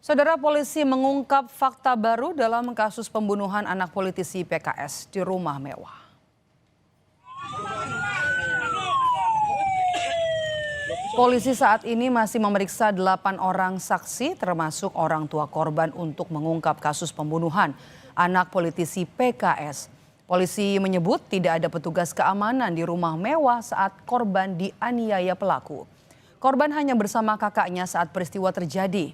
Saudara, polisi mengungkap fakta baru dalam kasus pembunuhan anak politisi PKS di rumah mewah. Polisi saat ini masih memeriksa 8 orang saksi termasuk orang tua korban untuk mengungkap kasus pembunuhan anak politisi PKS. Polisi menyebut tidak ada petugas keamanan di rumah mewah saat korban dianiaya pelaku. Korban hanya bersama kakaknya saat peristiwa terjadi.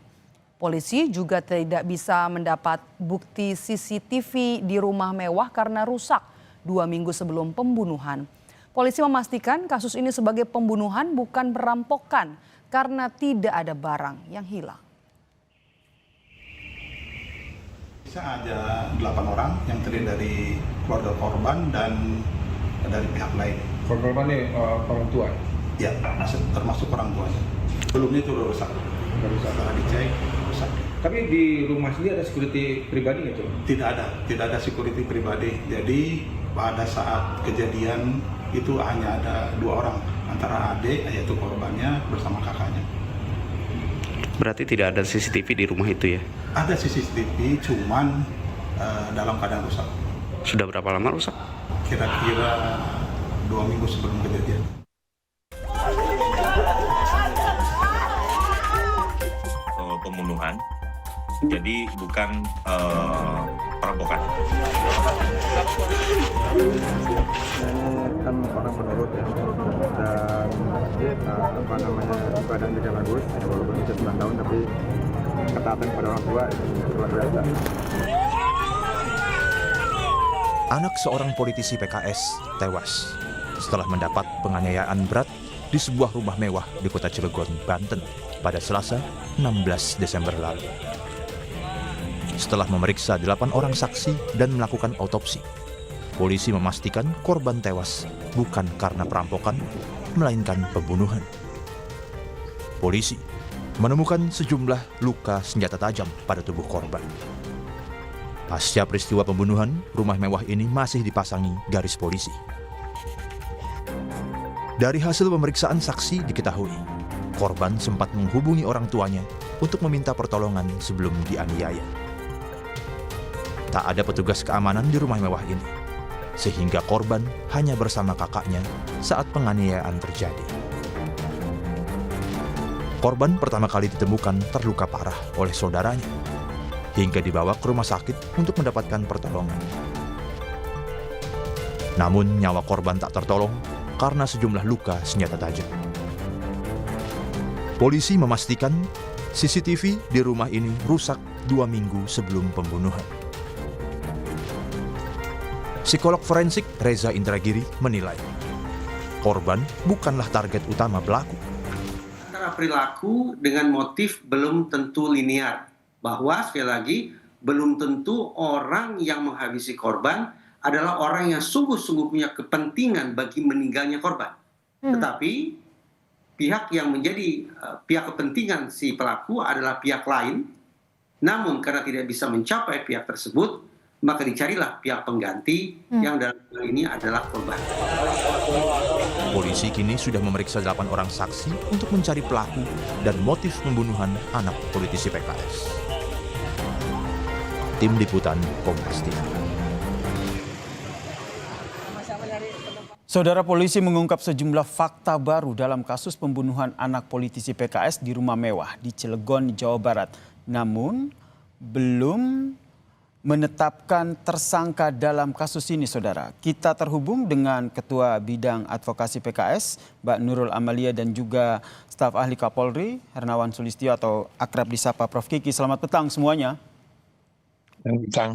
Polisi juga tidak bisa mendapat bukti CCTV di rumah mewah karena rusak 2 minggu sebelum pembunuhan. Polisi memastikan kasus ini sebagai pembunuhan bukan perampokan karena tidak ada barang yang hilang. Bisa ada 8 orang yang terdiri dari keluarga korban dan dari pihak lain. Korban ini orang tua? Ya, termasuk orang tuanya. Sebelumnya itu udah rusak. Setelah dicek, rusak. Tapi di rumah sendiri ada security pribadi nggak tuh? Tidak ada security pribadi. Jadi pada saat kejadian itu hanya ada 2 orang, antara adik yaitu korbannya bersama kakaknya. Berarti tidak ada CCTV di rumah itu ya? Ada CCTV, cuman dalam keadaan rusak. Sudah berapa lama rusak? Kira-kira 2 minggu sebelum kejadian. Pembunuhan, jadi bukan perampokan. Kan orang penurut ya, dan badan juga bagus, ya, walaupun usia 9 tahun tapi ketaatan pada orang tua itu luar biasa. Anak seorang politisi PKS tewas setelah mendapat penganiayaan berat di sebuah rumah mewah di kota Cilegon, Banten pada Selasa 16 Desember lalu. Setelah memeriksa 8 orang saksi dan melakukan autopsi, polisi memastikan korban tewas bukan karena perampokan, melainkan pembunuhan. Polisi menemukan sejumlah luka senjata tajam pada tubuh korban. Pasca peristiwa pembunuhan, rumah mewah ini masih dipasangi garis polisi. Dari hasil pemeriksaan saksi diketahui, korban sempat menghubungi orang tuanya untuk meminta pertolongan sebelum dianiaya. Tak ada petugas keamanan di rumah mewah ini, sehingga korban hanya bersama kakaknya saat penganiayaan terjadi. Korban pertama kali ditemukan terluka parah oleh saudaranya, hingga dibawa ke rumah sakit untuk mendapatkan pertolongan. Namun nyawa korban tak tertolong karena sejumlah luka senjata tajam. Polisi memastikan CCTV di rumah ini rusak 2 minggu sebelum pembunuhan. Psikolog forensik Reza Indragiri menilai, korban bukanlah target utama pelaku. Antara perilaku dengan motif belum tentu linear, bahwa sekali lagi belum tentu orang yang menghabisi korban adalah orang yang sungguh-sungguh punya kepentingan bagi meninggalnya korban. Tetapi pihak yang menjadi pihak kepentingan si pelaku adalah pihak lain, namun karena tidak bisa mencapai pihak tersebut, maka dicarilah pihak pengganti yang dalam hal ini adalah korban. Polisi kini sudah memeriksa 8 orang saksi untuk mencari pelaku dan motif pembunuhan anak politisi PKS. Tim Liputan Kompas TV. Saudara, polisi mengungkap sejumlah fakta baru dalam kasus pembunuhan anak politisi PKS di rumah mewah di Cilegon, Jawa Barat. Namun, belum menetapkan tersangka dalam kasus ini, saudara. Kita terhubung dengan Ketua Bidang Advokasi PKS, Mbak Nurul Amalia, dan juga staf ahli Kapolri, Hernawan Sulistyo atau akrab disapa Prof. Kiki. Selamat petang semuanya. Selamat petang.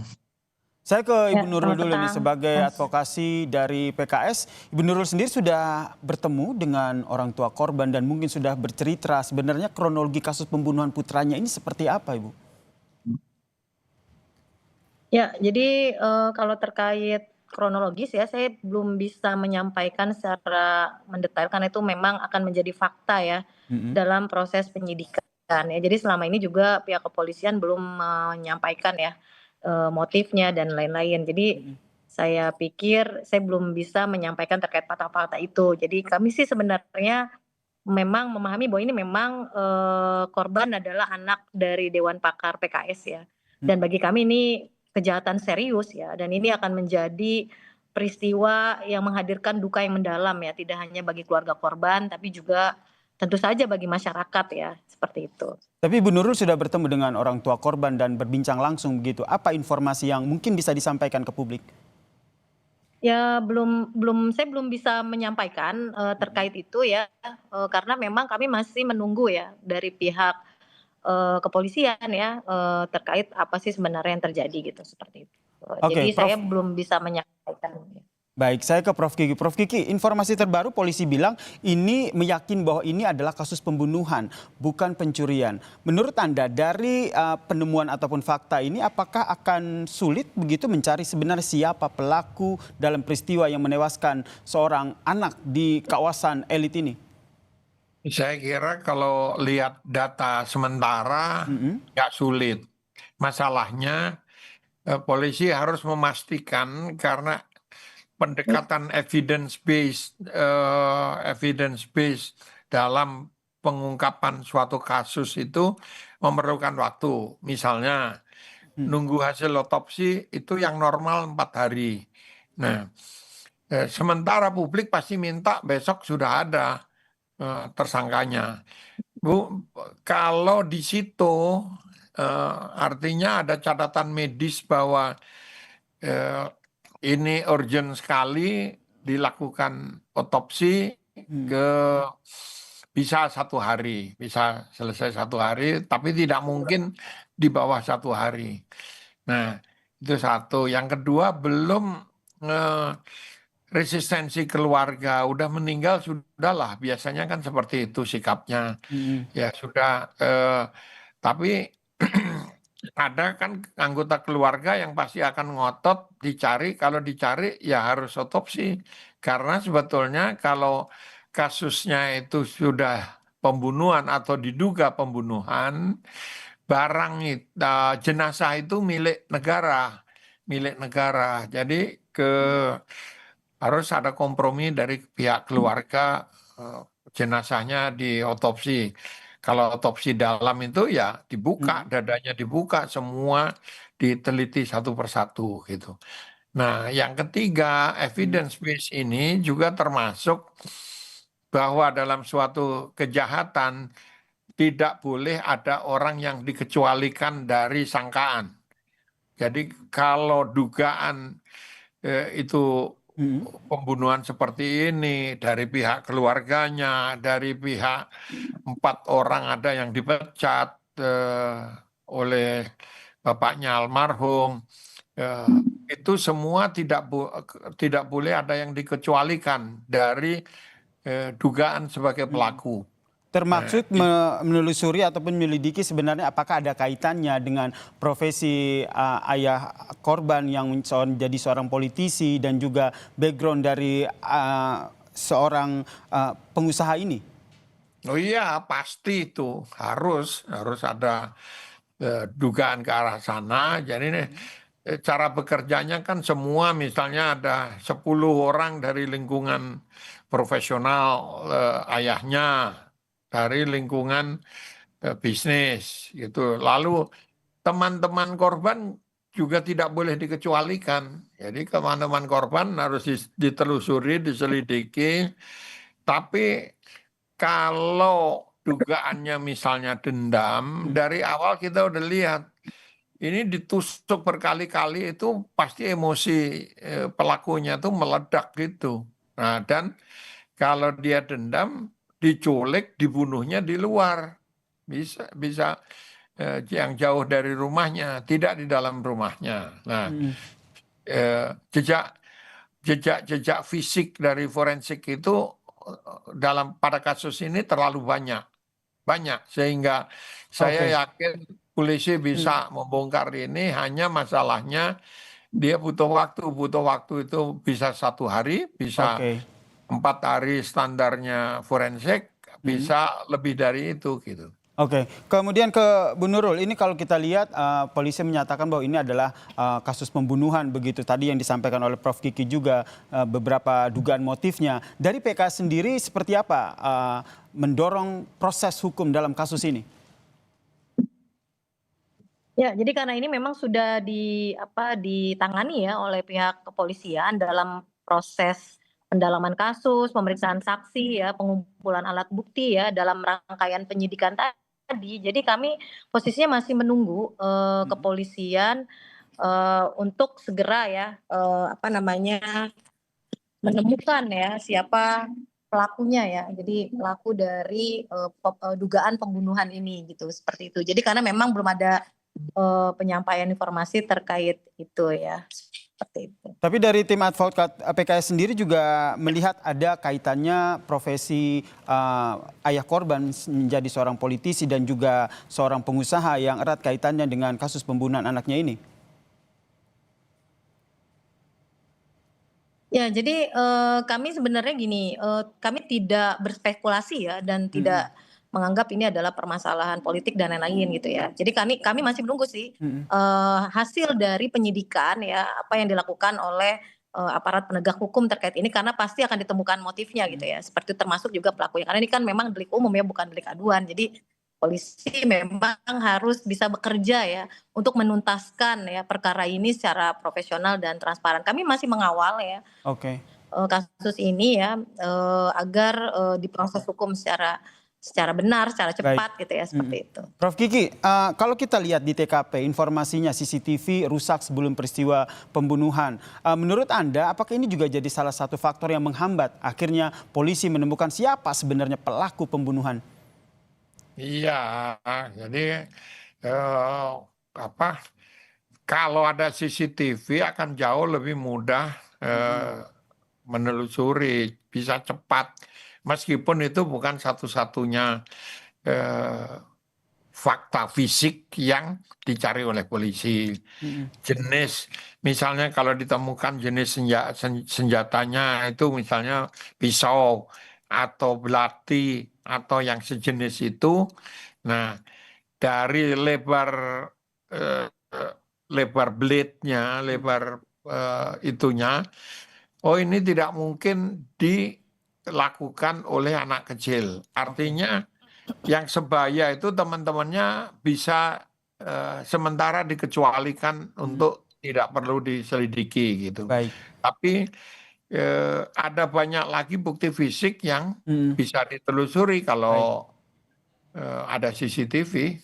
Saya ke Ibu Nurul dulu nih sebagai advokasi dari PKS. Ibu Nurul sendiri sudah bertemu dengan orang tua korban dan mungkin sudah bercerita sebenarnya kronologi kasus pembunuhan putranya ini seperti apa, Ibu? Ya, jadi kalau terkait kronologis ya, saya belum bisa menyampaikan secara mendetail karena itu memang akan menjadi fakta ya dalam proses penyidikan. Ya, jadi selama ini juga pihak kepolisian belum menyampaikan ya motifnya dan lain-lain. Jadi saya pikir saya belum bisa menyampaikan terkait fakta-fakta itu. Jadi kami sih sebenarnya memang memahami bahwa ini memang korban adalah anak dari Dewan Pakar PKS ya. Dan bagi kami ini kejahatan serius ya, dan ini akan menjadi peristiwa yang menghadirkan duka yang mendalam ya, tidak hanya bagi keluarga korban tapi juga tentu saja bagi masyarakat ya, seperti itu. Tapi Bu Nurul sudah bertemu dengan orang tua korban dan berbincang langsung begitu. Apa informasi yang mungkin bisa disampaikan ke publik? Ya saya belum bisa menyampaikan terkait itu ya, karena memang kami masih menunggu ya dari pihak kepolisian ya, terkait apa sih sebenarnya yang terjadi gitu, seperti itu. Oke, Jadi Prof. saya belum bisa menyampaikan. Baik, saya ke Prof. Kiki. Prof. Kiki, informasi terbaru polisi bilang ini meyakin bahwa ini adalah kasus pembunuhan, bukan pencurian. Menurut Anda, dari penemuan ataupun fakta ini, apakah akan sulit begitu mencari sebenarnya siapa pelaku dalam peristiwa yang menewaskan seorang anak di kawasan elit ini? Saya kira kalau lihat data sementara nggak sulit. Masalahnya polisi harus memastikan karena pendekatan evidence based dalam pengungkapan suatu kasus itu memerlukan waktu. Misalnya nunggu hasil otopsi itu yang normal 4 hari. Nah, sementara publik pasti minta besok sudah ada tersangkanya. Bu, kalau di situ artinya ada catatan medis bahwa ini urgent sekali dilakukan otopsi bisa 1 hari, bisa selesai 1 hari, tapi tidak mungkin di bawah 1 hari. Nah, itu satu. Yang kedua, belum resistensi keluarga, udah meninggal sudahlah, biasanya kan seperti itu sikapnya. Ya sudah, tapi ada kan anggota keluarga yang pasti akan ngotot dicari, kalau dicari ya harus otopsi. Karena sebetulnya kalau kasusnya itu sudah pembunuhan atau diduga pembunuhan, jenazah itu milik negara. Jadi harus ada kompromi dari pihak keluarga, jenazahnya diotopsi. Kalau otopsi dalam itu ya dibuka, dadanya dibuka, semua diteliti satu persatu gitu. Nah, yang ketiga, evidence base ini juga termasuk bahwa dalam suatu kejahatan tidak boleh ada orang yang dikecualikan dari sangkaan. Jadi kalau dugaan itu pembunuhan seperti ini dari pihak keluarganya, dari pihak 4 orang ada yang dipecat oleh bapaknya almarhum, itu semua tidak boleh ada yang dikecualikan dari dugaan sebagai pelaku. Termasuk menelusuri ataupun menyelidiki sebenarnya apakah ada kaitannya dengan profesi ayah korban yang jadi seorang politisi dan juga background dari seorang pengusaha ini. Oh iya, pasti itu harus ada dugaan ke arah sana. Jadi cara bekerjanya kan semua, misalnya ada 10 orang dari lingkungan profesional ayahnya, dari lingkungan bisnis gitu. Lalu teman-teman korban juga tidak boleh dikecualikan. Jadi teman-teman korban harus ditelusuri, diselidiki. Tapi kalau dugaannya misalnya dendam, dari awal kita udah lihat ini ditusuk berkali-kali, itu pasti emosi pelakunya tuh meledak gitu. Nah, dan kalau dia dendam, diculik, dibunuhnya di luar, bisa yang jauh dari rumahnya, tidak di dalam rumahnya. Nah, jejak fisik dari forensik itu pada kasus ini terlalu banyak, sehingga saya yakin polisi bisa membongkar ini. Hanya masalahnya dia butuh waktu itu bisa 1 hari, bisa 4 hari standarnya forensik, bisa lebih dari itu gitu. Oke, kemudian ke Bu Nurul, ini kalau kita lihat polisi menyatakan bahwa ini adalah kasus pembunuhan begitu. Tadi yang disampaikan oleh Prof. Kiki juga beberapa dugaan motifnya. Dari PKS sendiri seperti apa mendorong proses hukum dalam kasus ini? Ya, jadi karena ini memang sudah ditangani ya oleh pihak kepolisian dalam proses pendalaman kasus, pemeriksaan saksi ya, pengumpulan alat bukti ya dalam rangkaian penyidikan tadi. Jadi kami posisinya masih menunggu kepolisian untuk segera ya menemukan ya siapa pelakunya ya. Jadi pelaku dari dugaan pembunuhan ini gitu, seperti itu. Jadi karena memang belum ada penyampaian informasi terkait itu ya, seperti itu. Tapi dari tim advokat PKS sendiri juga melihat ada kaitannya profesi ayah korban menjadi seorang politisi dan juga seorang pengusaha yang erat kaitannya dengan kasus pembunuhan anaknya ini. Ya, jadi kami sebenarnya gini, kami tidak berspekulasi ya dan tidak menganggap ini adalah permasalahan politik dan lain-lain gitu ya. Jadi kami masih menunggu sih hasil dari penyidikan ya, apa yang dilakukan oleh aparat penegak hukum terkait ini, karena pasti akan ditemukan motifnya gitu ya. Seperti termasuk juga pelakunya, karena ini kan memang delik umum ya, bukan delik aduan. Jadi polisi memang harus bisa bekerja ya untuk menuntaskan ya perkara ini secara profesional dan transparan. Kami masih mengawal ya kasus ini ya agar diproses hukum secara benar, secara cepat gitu ya, seperti itu. Prof. Kiki, kalau kita lihat di TKP informasinya CCTV rusak sebelum peristiwa pembunuhan. Menurut Anda, apakah ini juga jadi salah satu faktor yang menghambat akhirnya polisi menemukan siapa sebenarnya pelaku pembunuhan? Iya, jadi kalau ada CCTV akan jauh lebih mudah menelusuri, bisa cepat. Meskipun itu bukan satu-satunya fakta fisik yang dicari oleh polisi. Jenis, misalnya kalau ditemukan jenis senjatanya itu misalnya pisau atau belati atau yang sejenis itu. Nah, dari lebar blade-nya, lebar itunya, oh ini tidak mungkin dilakukan oleh anak kecil. Artinya yang sebaya itu teman-temannya bisa sementara dikecualikan untuk tidak perlu diselidiki gitu. Tapi ada banyak lagi bukti fisik yang bisa ditelusuri kalau ada CCTV.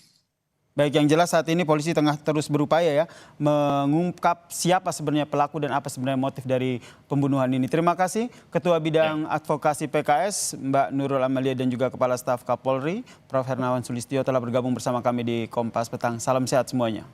Baik, yang jelas saat ini polisi tengah terus berupaya ya mengungkap siapa sebenarnya pelaku dan apa sebenarnya motif dari pembunuhan ini. Terima kasih Ketua Bidang Advokasi PKS Mbak Nurul Amalia dan juga Kepala Staf Kapolri Prof. Hernawan Sulistyo telah bergabung bersama kami di Kompas Petang. Salam sehat semuanya.